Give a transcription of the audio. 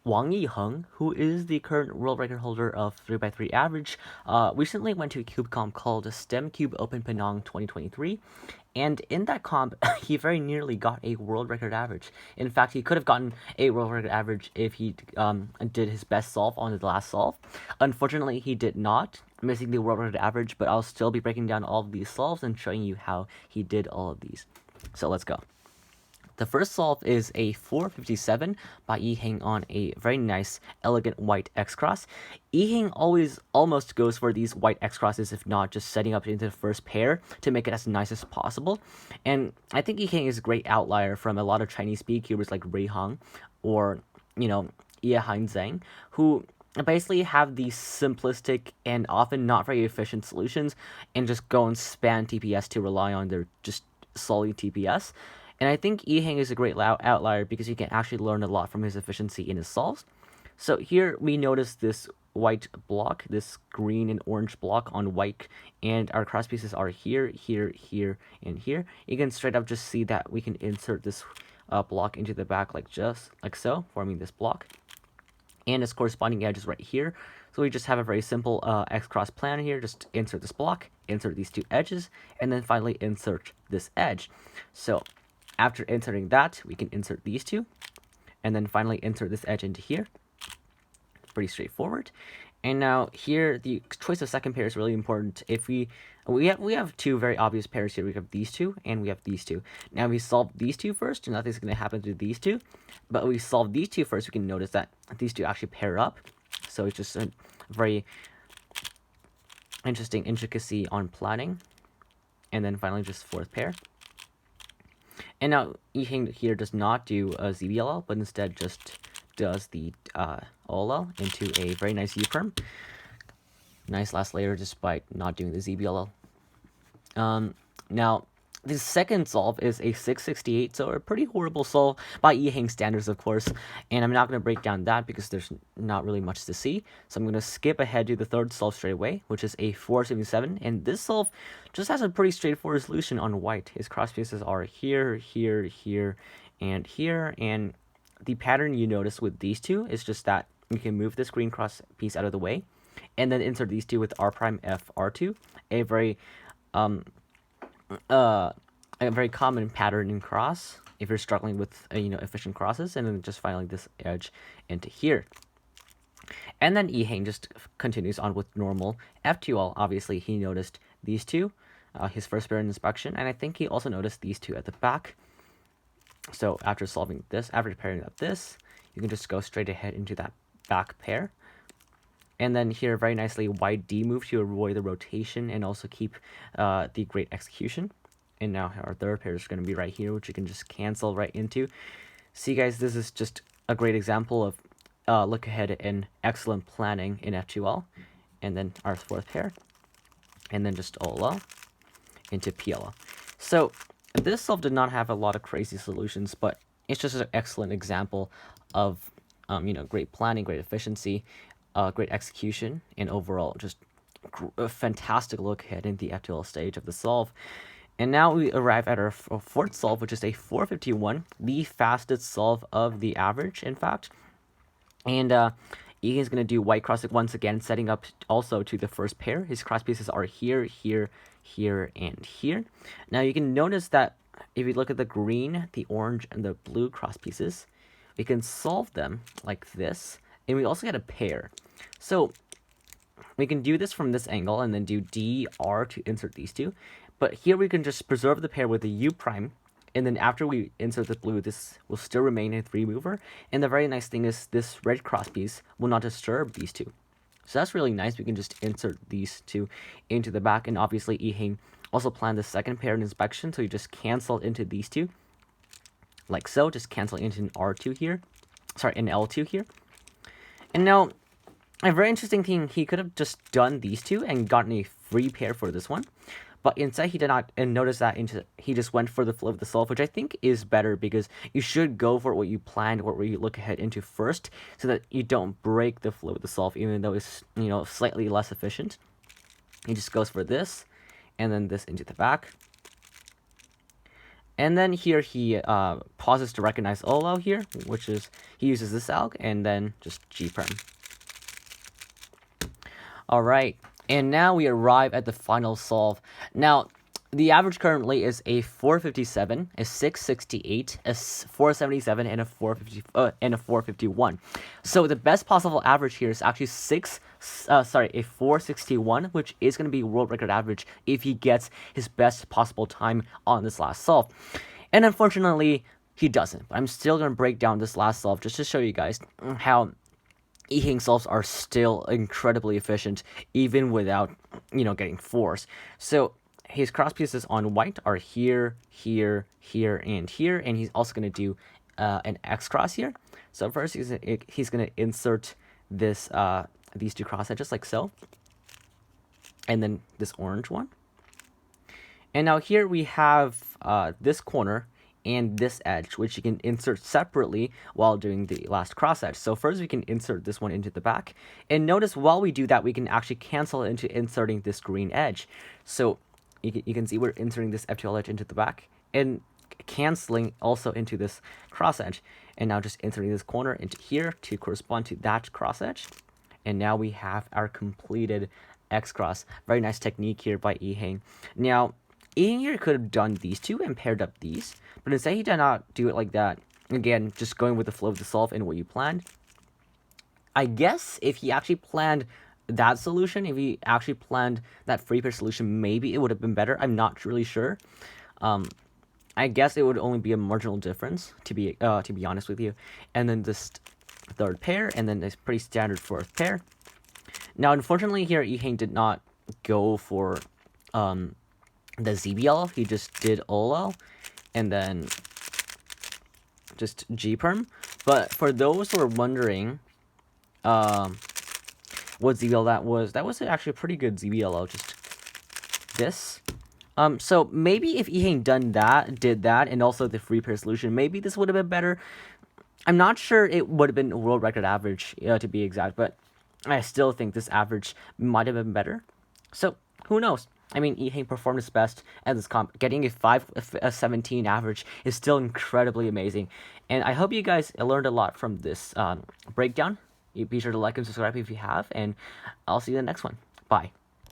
Wang Yiheng, who is the current world record holder of 3x3 average, recently went to a cube comp called STEM Cube Open Penang 2023. And in that comp, he very nearly got a world record average. In fact, he could have gotten a world record average if he did his best solve on the last solve. Unfortunately, he did not, missing the world record average, but I'll still be breaking down all of these solves and showing you how he did all of these. So let's go. The first solve is a 457 by YIHENG on a very nice, elegant white X-cross. YIHENG always almost goes for these white X-crosses, if not just setting up into the first pair to make it as nice as possible. And I think YIHENG is a great outlier from a lot of Chinese speakers like Rui Hang or, YIHENG, who basically have these simplistic and often not very efficient solutions and just go and span TPS to rely on their just solely TPS. And I think YIHENG is a great outlier because you can actually learn a lot from his efficiency in his solves. So here we notice this white block, this green and orange block on white, and our cross pieces are here, here, here, and here. You can straight up just see that we can insert this block into the back like so, forming this block. And its corresponding edge is right here. So we just have a very simple X-cross plan here. Just insert this block, insert these two edges, and then finally insert this edge. So after inserting that, we can insert these two, and then finally insert this edge into here. Pretty straightforward. And now here, the choice of second pair is really important. If we have two very obvious pairs here. We have these two, and we have these two. Now we solve these two first, and nothing's going to happen to these two. But we solve these two first, we can notice that these two actually pair up. So it's just a very interesting intricacy on planning. And then finally, just fourth pair. And now YIHENG here does not do a ZBLL, but instead just does the OLL into a very nice U-perm. Nice last layer despite not doing the ZBLL. Now, the second solve is a 668, so a pretty horrible solve by YIHENG standards, of course. And I'm not going to break down that because there's not really much to see. So I'm going to skip ahead to the third solve straight away, which is a 477. And this solve just has a pretty straightforward solution on white. His cross pieces are here, here, here, and here. And the pattern you notice with these two is just that you can move this green cross piece out of the way and then insert these two with R prime F R2, a very common pattern in cross if you're struggling with efficient crosses, and then just finally this edge into here. And then YIHENG just continues on with normal F2L. Obviously he noticed these two, his first pair in inspection, and I think he also noticed these two at the back. So after solving this, after pairing up this, you can just go straight ahead into that back pair. And then here, very nicely, wide D move to avoid the rotation and also keep the great execution. And now our third pair is going to be right here, which you can just cancel right into. See, guys, this is just a great example of look ahead and excellent planning in F2L. And then our fourth pair. And then just OLL into PLL. So this solve did not have a lot of crazy solutions, but it's just an excellent example of great planning, great efficiency, great execution, and overall just a fantastic look ahead in the F2L stage of the solve. And now we arrive at our fourth solve, which is a 451, the fastest solve of the average, in fact. And YIHENG is going to do white cross once again, setting up also to the first pair. His cross pieces are here, here, here, and here. Now you can notice that if you look at the green, the orange, and the blue cross pieces, we can solve them like this, and we also get a pair. So we can do this from this angle and then do DR to insert these two. But here we can just preserve the pair with the U prime, and then after we insert the blue, this will still remain a 3-mover. And the very nice thing is this red cross piece will not disturb these two. So that's really nice. We can just insert these two into the back, and obviously YIHENG also planned the second pair in inspection, so you just cancel into these two, like so. Just cancel into an R2 here, sorry, an L2 here. And now, a very interesting thing, he could have just done these two and gotten a free pair for this one. But instead, he did not, and notice that he just went for the flow of the solve, which I think is better because you should go for what you planned, what you look ahead into first, so that you don't break the flow of the solve, even though it's slightly less efficient. He just goes for this, and then this into the back. And then here he pauses to recognize Olo here, which is he uses this alg, and then just G-perm. All right, and now we arrive at the final solve. Now, the average currently is a 457, a 668, a 477, and a 451. So the best possible average here is actually a 461, which is going to be world record average if he gets his best possible time on this last solve. And unfortunately, he doesn't. But I'm still going to break down this last solve just to show you guys how YIHENG solves are still incredibly efficient, even without, getting force. So his cross pieces on white are here, here, here, and here, and he's also going to do an X cross here. So first he's going to insert this these two cross edges like so, and then this orange one. And now here we have this corner and this edge, which you can insert separately while doing the last cross edge. So first we can insert this one into the back, and notice while we do that, we can actually cancel it into inserting this green edge. So you can see we're inserting this F2L edge into the back and canceling also into this cross edge, and now just inserting this corner into here to correspond to that cross edge. And now we have our completed X cross. Very nice technique here by YIHENG. Now, YIHENG here could have done these two and paired up these, but instead he did not do it like that. Again, just going with the flow of the solve and what you planned. I guess if he actually planned that solution, if he actually planned that free pair solution, maybe it would have been better. I'm not really sure. I guess it would only be a marginal difference, to be honest with you. And then this third pair, and then this pretty standard fourth pair. Now, unfortunately, here YIHENG did not go for the ZBL. He just did OLL, and then just G-perm. But for those who are wondering what ZBL that was actually a pretty good ZBL. Just this. So maybe if YIHENG did that, and also the free pair solution, maybe this would have been better. I'm not sure it would have been a world record average, to be exact, but I still think this average might have been better. So who knows? I mean, YIHENG performed his best at this comp. Getting a 17 average is still incredibly amazing. And I hope you guys learned a lot from this breakdown. Be sure to like and subscribe if you have, and I'll see you in the next one. Bye.